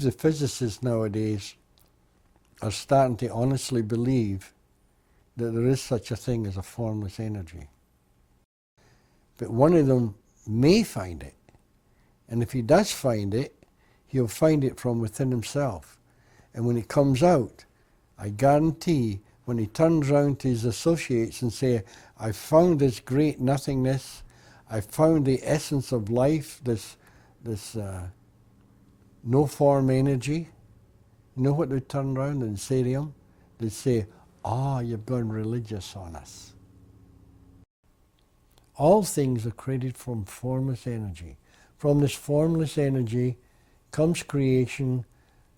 believe the physicists nowadays are starting to honestly believe that there is such a thing as a formless energy. But one of them may find it. And if he does find it, he'll find it from within himself. And when it comes out, I guarantee when he turns around to his associates and say, I found this great nothingness, I found the essence of life, this no form energy, you know what they'd turn around and say to him? They'd say, you've gone religious on us. All things are created from formless energy. From this formless energy comes creation.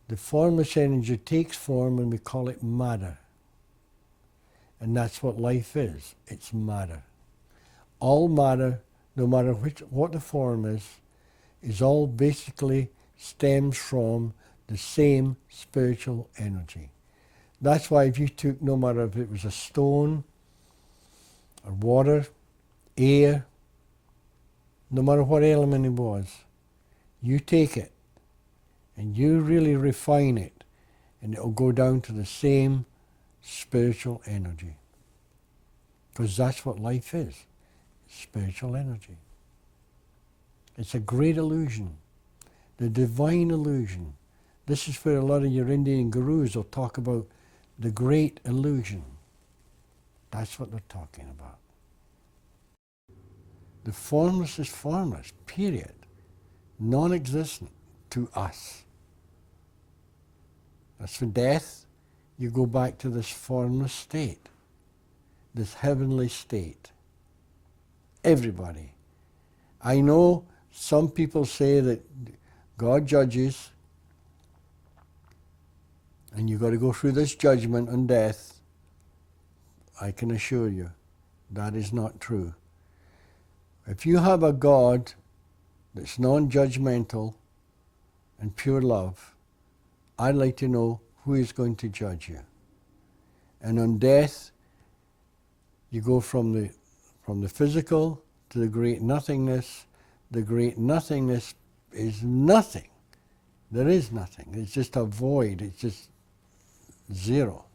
The formless energy takes form and we call it matter. And that's what life is. It's matter. All matter, no matter what the form is all basically stems from the same spiritual energy. That's why if you took, no matter if it was a stone or water, air, no matter what element it was, you take it and you really refine it and it'll go down to the same spiritual energy. Because that's what life is, spiritual energy. It's a great illusion, the divine illusion. This is where a lot of your Indian gurus will talk about the great illusion. That's what they're talking about. The formless is formless, period. Non-existent to us. As for death, you go back to this formless state, this heavenly state. Everybody. I know some people say that God judges and you've got to go through this judgment on death. I can assure you that is not true. If you have a God that's non-judgmental and pure love, I'd like to know who is going to judge you. And on death, you go from the physical to the great nothingness. The great nothingness is nothing. There is nothing. It's just a void. It's just zero.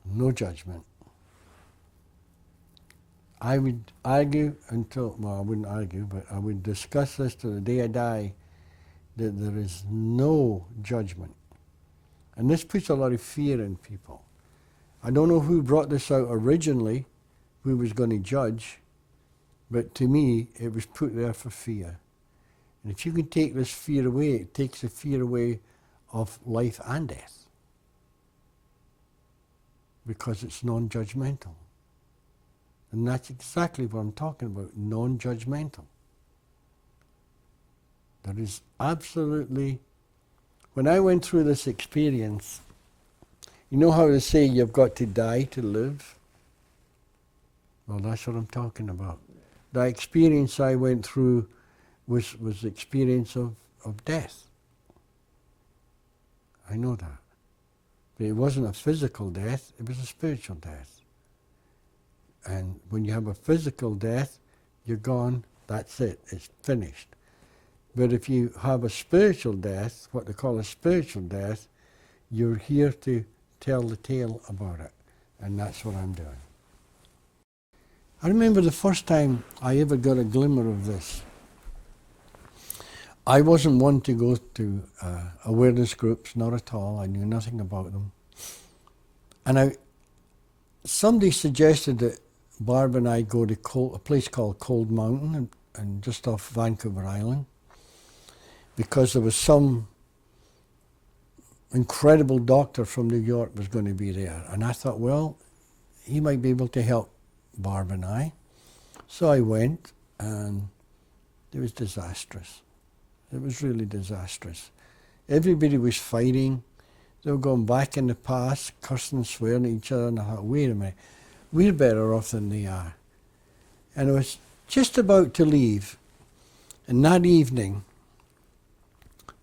No judgment. I would argue until, well, I wouldn't argue, but I would discuss this to the day I die, that there is no judgment. And this puts a lot of fear in people. I don't know who brought this out originally, who was going to judge, but to me, it was put there for fear. And if you can take this fear away, it takes the fear away of life and death. Because it's non-judgmental. And that's exactly what I'm talking about, non-judgmental. There is absolutely, when I went through this experience, you know how they say you've got to die to live? Well, that's what I'm talking about. The experience I went through was the experience of death. I know that. But it wasn't a physical death, it was a spiritual death. And when you have a physical death, you're gone, that's it, it's finished. But if you have a spiritual death, what they call a spiritual death, you're here to tell the tale about it. And that's what I'm doing. I remember the first time I ever got a glimmer of this. I wasn't one to go to awareness groups, not at all. I knew nothing about them. And somebody suggested that Barb and I go to a place called Cold Mountain and just off Vancouver Island, because there was some incredible doctor from New York was going to be there. And I thought, well, he might be able to help Barb and I. So I went, and it was disastrous. It was really disastrous. Everybody was fighting. They were going back in the past, cursing and swearing at each other, and I thought, wait a minute, we're better off than they are. And I was just about to leave, and that evening,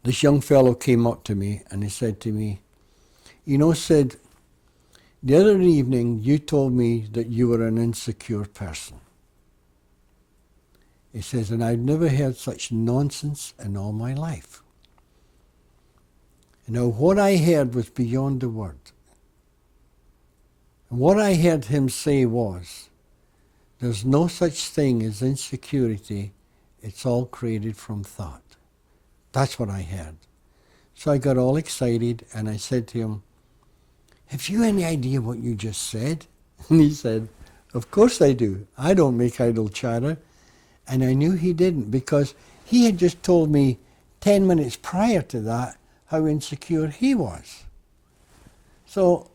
this young fellow came up to me and he said to me, you know, Sid, the other evening you told me that you were an insecure person. He says, and I've never heard such nonsense in all my life. Now, what I heard was beyond the word. And what I heard him say was, there's no such thing as insecurity. It's all created from thought. That's what I heard. So I got all excited and I said to him, have you any idea what you just said? And he said, of course I do. I don't make idle chatter. And I knew he didn't, because he had just told me 10 minutes prior to that how insecure he was. So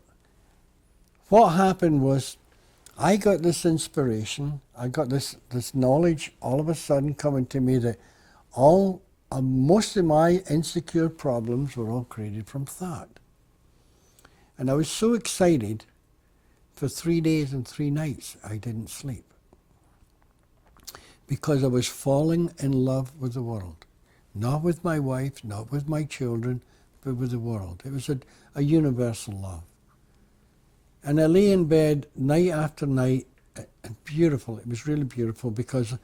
what happened was, I got this inspiration, I got this knowledge all of a sudden coming to me that most of my insecure problems were all created from thought. And I was so excited, for 3 days and 3 nights I didn't sleep. Because I was falling in love with the world. Not with my wife, not with my children, but with the world. It was a universal love. And I lay in bed night after night, and beautiful, it was really beautiful, because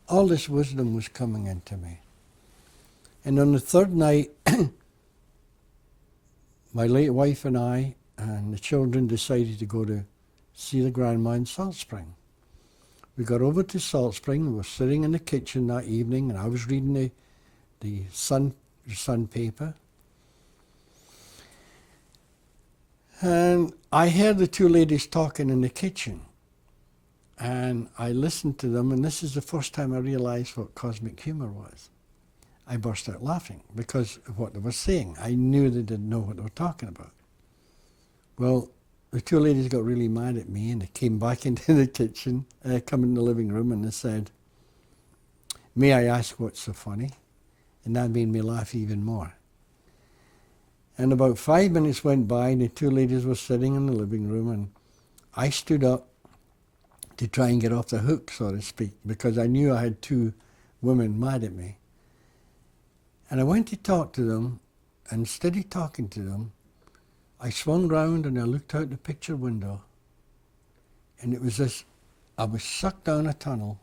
all this wisdom was coming into me. And on the third night, my late wife and I and the children decided to go to see the grandma in Salt Spring. We got over to Salt Spring, we were sitting in the kitchen that evening, and I was reading the Sun paper. And I heard the two ladies talking in the kitchen. And I listened to them, and this is the first time I realized what cosmic humor was. I burst out laughing because of what they were saying. I knew they didn't know what they were talking about. Well, the two ladies got really mad at me, and they came back into the kitchen, come in the living room, and they said, may I ask what's so funny? And that made me laugh even more. And about 5 minutes went by, and the two ladies were sitting in the living room, and I stood up to try and get off the hook, so to speak, because I knew I had two women mad at me. And I went to talk to them, and instead of talking to them, I swung round and I looked out the picture window, and it was this, I was sucked down a tunnel.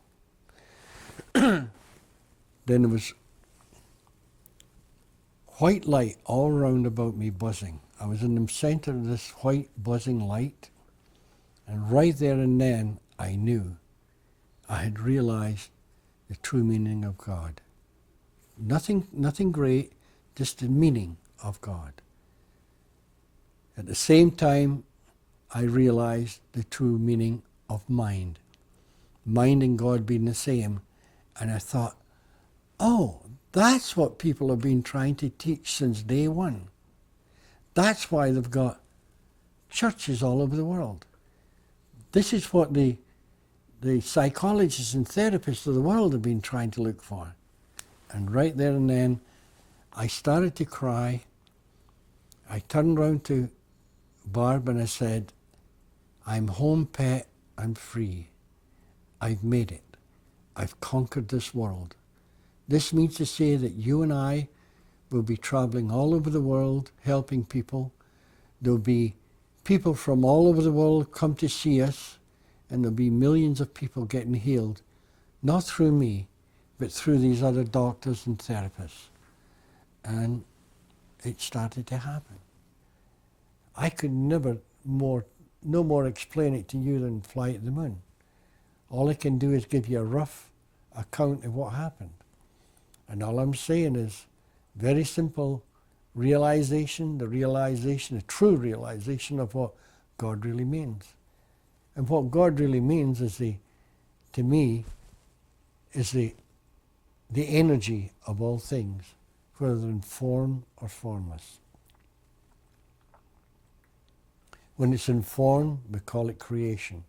Then there was white light all round about me buzzing. I was in the center of this white buzzing light, and right there and then I knew I had realized the true meaning of God. Nothing great, just the meaning of God. At the same time, I realized the true meaning of mind. Mind and God being the same. And I thought, oh, that's what people have been trying to teach since day one. That's why they've got churches all over the world. This is what the psychologists and therapists of the world have been trying to look for. And right there and then, I started to cry. I turned round to Barb and I said, I'm home, pet, I'm free. I've made it. I've conquered this world. This means to say that you and I will be traveling all over the world, helping people. There'll be people from all over the world come to see us, and there'll be millions of people getting healed, not through me, but through these other doctors and therapists. And it started to happen. I could no more explain it to you than fly to the moon. All I can do is give you a rough account of what happened. And all I'm saying is very simple realization, the true realization of what God really means. And what God really means is to me, is the energy of all things, whether in form or formless. When it's in form, we call it creation.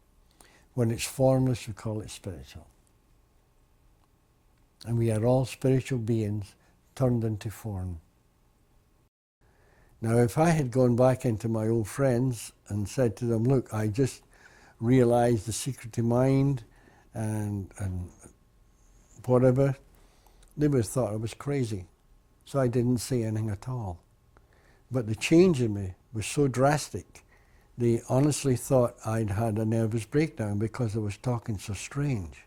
When it's formless, we call it spiritual. And we are all spiritual beings turned into form. Now, if I had gone back into my old friends and said to them, look, I just realized the secret to mind and whatever, they would have thought I was crazy. So I didn't say anything at all. But the change in me was so drastic, they honestly thought I'd had a nervous breakdown because I was talking so strange.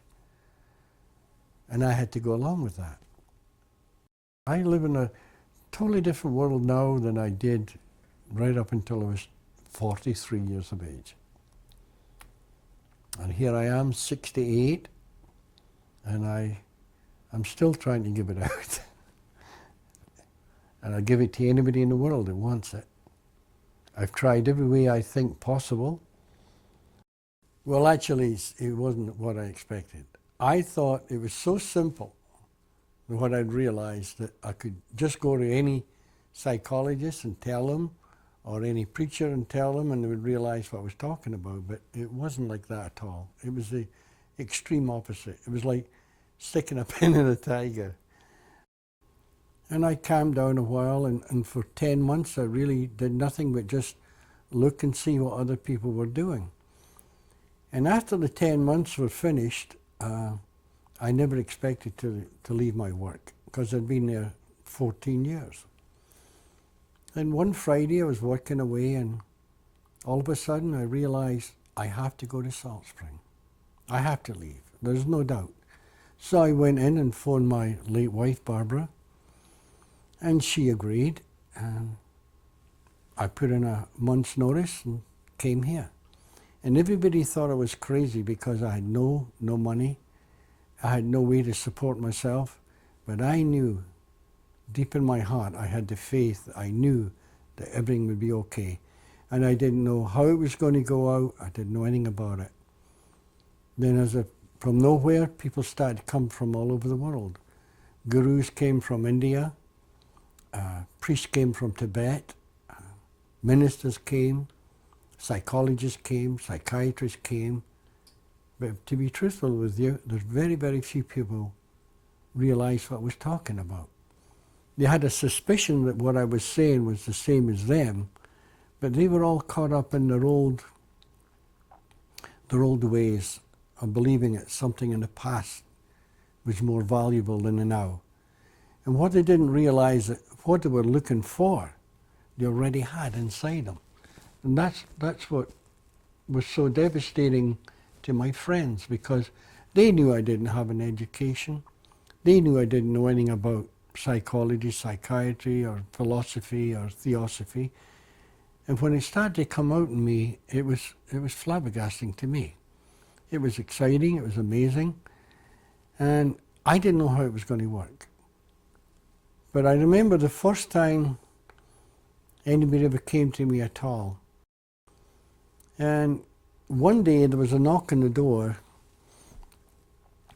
And I had to go along with that. I live in a totally different world now than I did right up until I was 43 years of age. And here I am, 68, and I'm still trying to give it out. And I'll give it to anybody in the world that wants it. I've tried every way I think possible. Well, actually, it wasn't what I expected. I thought it was so simple, what I'd realized, that I could just go to any psychologist and tell them, or any preacher and tell them, and they would realize what I was talking about. But it wasn't like that at all. It was the extreme opposite. It was like sticking a pin in a tiger. And I calmed down a while, and for 10 months I really did nothing but just look and see what other people were doing. And after the 10 months were finished, I never expected to leave my work, because I'd been there 14 years. And one Friday I was working away, and all of a sudden I realized I have to go to Salt Spring. I have to leave, there's no doubt. So I went in and phoned my late wife, Barbara, and she agreed, and I put in a month's notice and came here. And everybody thought I was crazy because I had no money. I had no way to support myself. But I knew, deep in my heart, I had the faith. I knew that everything would be okay. And I didn't know how it was going to go out. I didn't know anything about it. Then from nowhere, people started to come from all over the world. Gurus came from India. Priests came from Tibet. Ministers came. Psychologists came, psychiatrists came, but to be truthful with you, there's very, very few people realized what I was talking about. They had a suspicion that what I was saying was the same as them, but they were all caught up in their old ways of believing that something in the past was more valuable than the now. And what they didn't realize, that what they were looking for, they already had inside them. And that's what was so devastating to my friends, because they knew I didn't have an education. They knew I didn't know anything about psychology, psychiatry, or philosophy, or theosophy. And when it started to come out in me, it was flabbergasting to me. It was exciting, it was amazing, and I didn't know how it was going to work. But I remember the first time anybody ever came to me at all. And one day there was a knock on the door,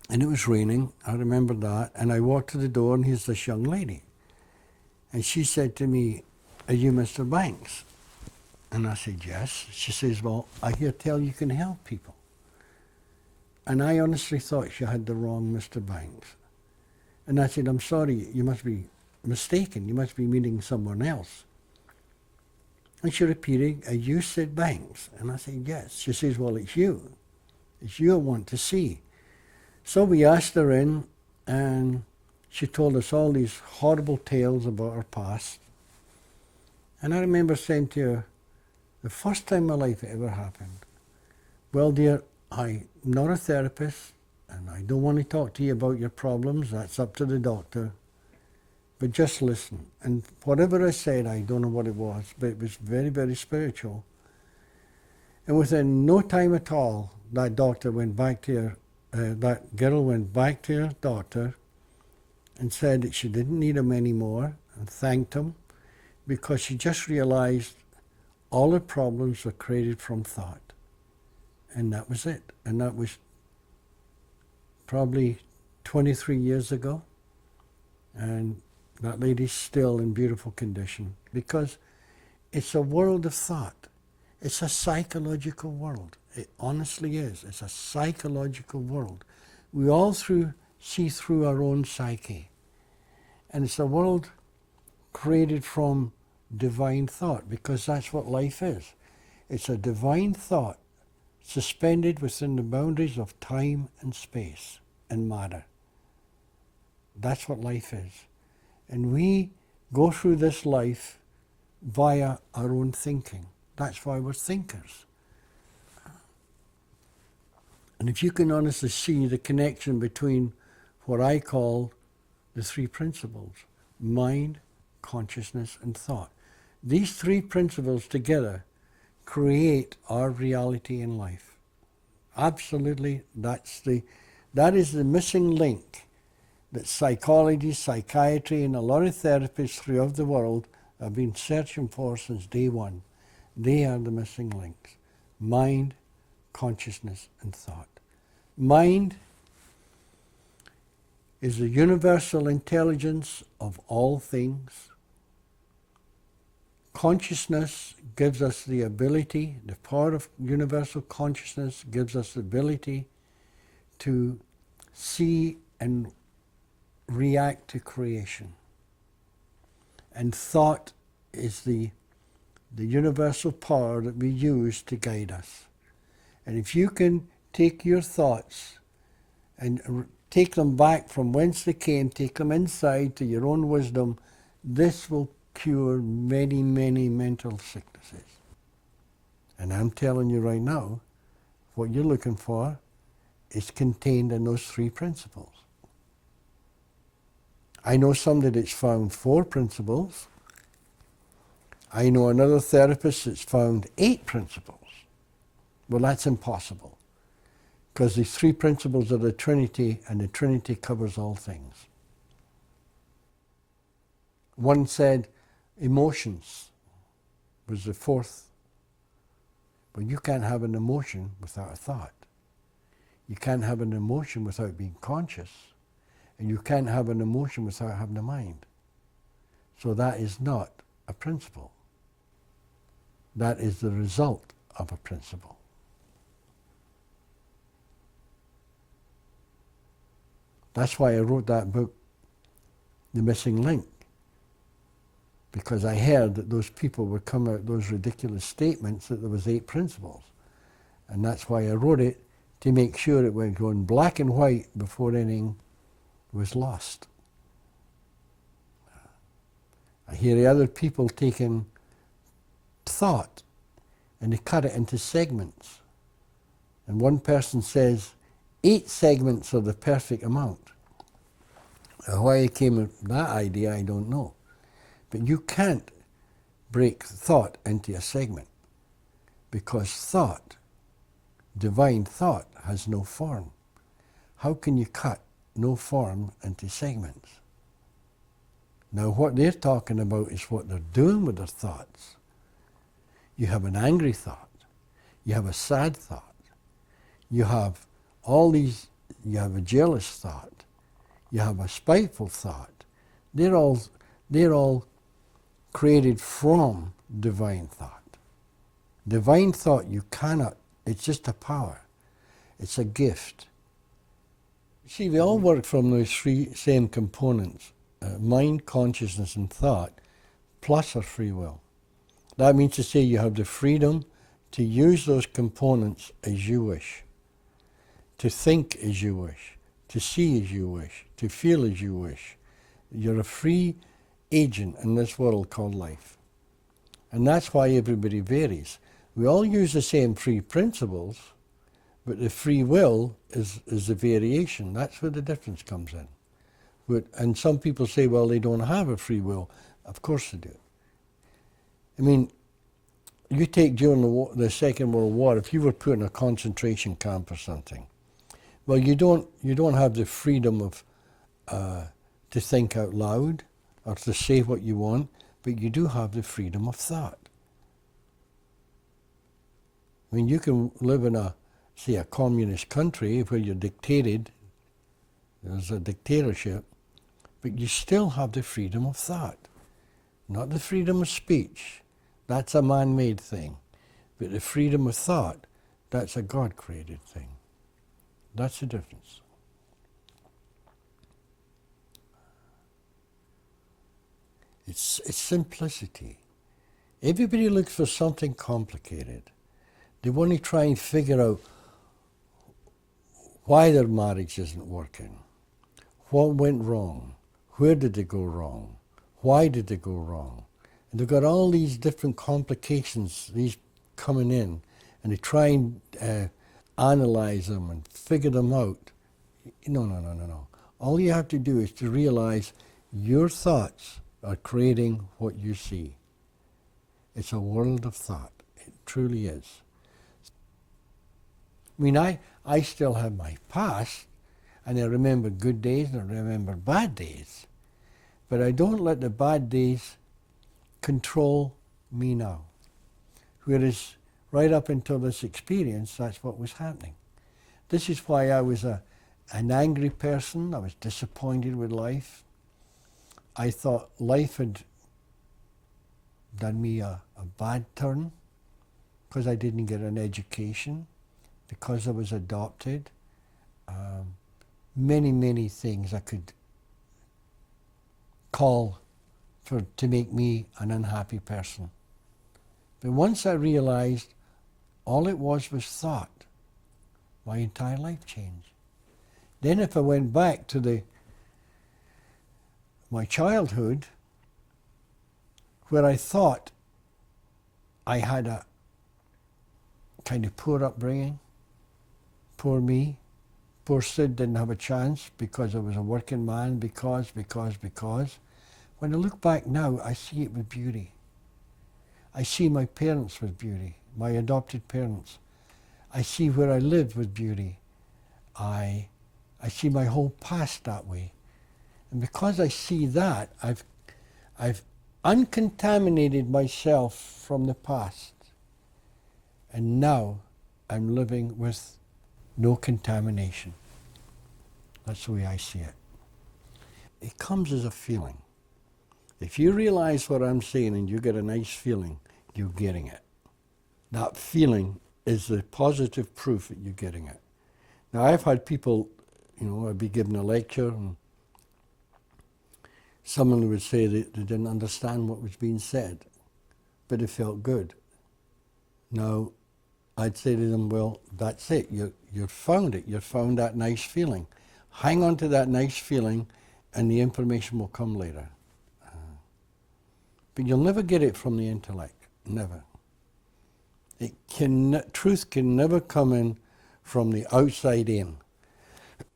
and it was raining, I remember that, and I walked to the door, and here's this young lady. And she said to me, "Are you Mr. Banks?" And I said, "Yes." She says, "Well, I hear tell you can help people." And I honestly thought she had the wrong Mr. Banks. And I said, "I'm sorry, you must be mistaken, you must be meeting someone else." And she repeated, "Are you Sid Banks?" And I said, "Yes." She says, "Well, it's you. It's you I want to see." So we asked her in, and she told us all these horrible tales about her past. And I remember saying to her, the first time in my life it ever happened, "Well, dear, I'm not a therapist, and I don't want to talk to you about your problems. That's up to the doctor. But just listen." And whatever I said, I don't know what it was, but it was very, very spiritual. And within no time at all, that doctor went back to her, that girl went back to her doctor and said that she didn't need him anymore, and thanked him, because she just realized all her problems were created from thought. And that was it. And that was probably 23 years ago. And that lady's still in beautiful condition, because it's a world of thought. It's a psychological world. It honestly is. It's a psychological world. We all see through our own psyche. And it's a world created from divine thought, because that's what life is. It's a divine thought suspended within the boundaries of time and space and matter. That's what life is. And we go through this life via our own thinking. That's why we're thinkers. And if you can honestly see the connection between what I call the three principles: mind, consciousness, and thought. These three principles together create our reality in life. Absolutely, that is the missing link that psychology, psychiatry, and a lot of therapists throughout the world have been searching for since day one. They are the missing links: mind, consciousness, and thought. Mind is the universal intelligence of all things. Consciousness gives us the ability, the power of universal consciousness gives us the ability to see and react to creation. And thought is the universal power that we use to guide us. And if you can take your thoughts and take them back from whence they came, take them inside to your own wisdom, this will cure many, many mental sicknesses. And I'm telling you right now, what you're looking for is contained in those three principles. I know somebody that's found 4 principles. I know another therapist that's found 8 principles. Well, that's impossible, because the 3 principles are the Trinity, and the Trinity covers all things. One said emotions was the 4th. But you can't have an emotion without a thought. You can't have an emotion without being conscious. And you can't have an emotion without having a mind. So that is not a principle. That is the result of a principle. That's why I wrote that book, The Missing Link. Because I heard that those people would come out with those ridiculous statements that there was 8 principles. And that's why I wrote it, to make sure it went going black and white before anything was lost. I hear the other people taking thought and they cut it into segments. And one person says 8 segments are the perfect amount. Why I came with that idea, I don't know. But you can't break thought into a segment, because thought, divine thought, has no form. How can you cut no form into segments? Now what they're talking about is what they're doing with their thoughts. You have an angry thought, you have a sad thought, you have all these, you have a jealous thought, you have a spiteful thought. They're all created from divine thought. Divine thought, you cannot, it's just a power. It's a gift. See, we all work from those 3 same components, mind, consciousness, and thought, plus our free will. That means to say you have the freedom to use those components as you wish, to think as you wish, to see as you wish, to feel as you wish. You're a free agent in this world called life. And that's why everybody varies. We all use the same 3 principles, but the free will is the variation. That's where the difference comes in. And some people say, well, they don't have a free will. Of course they do. I mean, you take during the Second World War, if you were put in a concentration camp or something, well, you don't have the freedom of to think out loud or to say what you want, but you do have the freedom of thought. I mean, you can live in a communist country where you're dictated, there's a dictatorship, but you still have the freedom of thought. Not the freedom of speech, that's a man-made thing, but the freedom of thought, that's a God-created thing. That's the difference. It's simplicity. Everybody looks for something complicated. They want to try and figure out why their marriage isn't working, what went wrong, where did they go wrong, why did they go wrong. And they've got all these different complications, these coming in, and they try and analyze them and figure them out. No. All you have to do is to realize your thoughts are creating what you see. It's a world of thought. It truly is. I mean, I still have my past, and I remember good days and I remember bad days. But I don't let the bad days control me now. Whereas right up until this experience, that's what was happening. This is why I was an angry person. I was disappointed with life. I thought life had done me a bad turn because I didn't get an education, because I was adopted. Many things I could call to make me an unhappy person. But once I realized all it was thought, my entire life changed. Then if I went back to my childhood, where I thought I had a kind of poor upbringing, poor me, poor Sid didn't have a chance because I was a working man, because. When I look back now, I see it with beauty. I see my parents with beauty, my adopted parents. I see where I lived with beauty. I see my whole past that way. And because I see that, I've uncontaminated myself from the past. And now I'm living with no contamination. That's the way I see it. It comes as a feeling. If you realize what I'm saying and you get a nice feeling, you're getting it. That feeling is the positive proof that you're getting it. Now, I've had people, I'd be giving a lecture and someone would say that they didn't understand what was being said, but it felt good. Now, I'd say to them, well, that's it. You found it. You found that nice feeling. Hang on to that nice feeling and the information will come later. But you'll never get it from the intellect. Never. Truth can never come in from the outside in.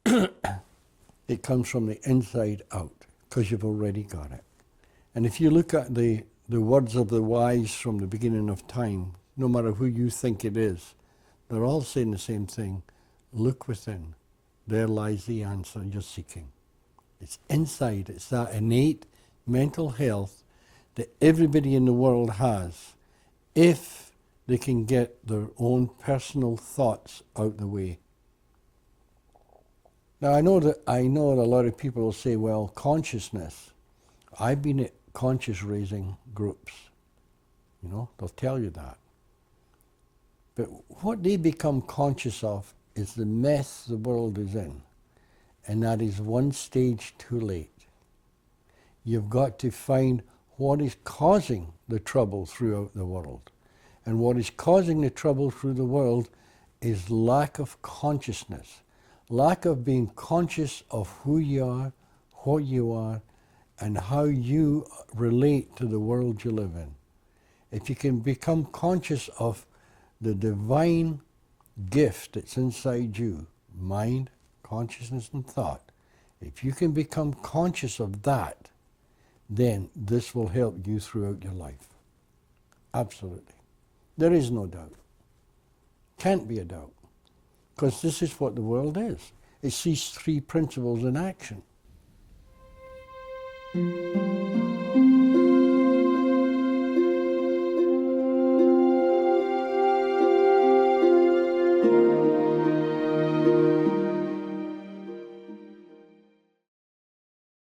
It comes from the inside out, because you've already got it. And if you look at the words of the wise from the beginning of time, no matter who you think it is, they're all saying the same thing. Look within. There lies the answer you're seeking. It's inside. It's that innate mental health that everybody in the world has, if they can get their own personal thoughts out the way. Now, I know that a lot of people will say, well, consciousness. I've been at conscious raising groups. They'll tell you that. But what they become conscious of is the mess the world is in. And that is one stage too late. You've got to find what is causing the trouble throughout the world. And what is causing the trouble through the world is lack of consciousness. Lack of being conscious of who you are, what you are, and how you relate to the world you live in. If you can become conscious of the divine gift that's inside you, mind, consciousness, and thought, if you can become conscious of that, then this will help you throughout your life. Absolutely. There is no doubt. Can't be a doubt. Because this is what the world is. It's these three principles in action.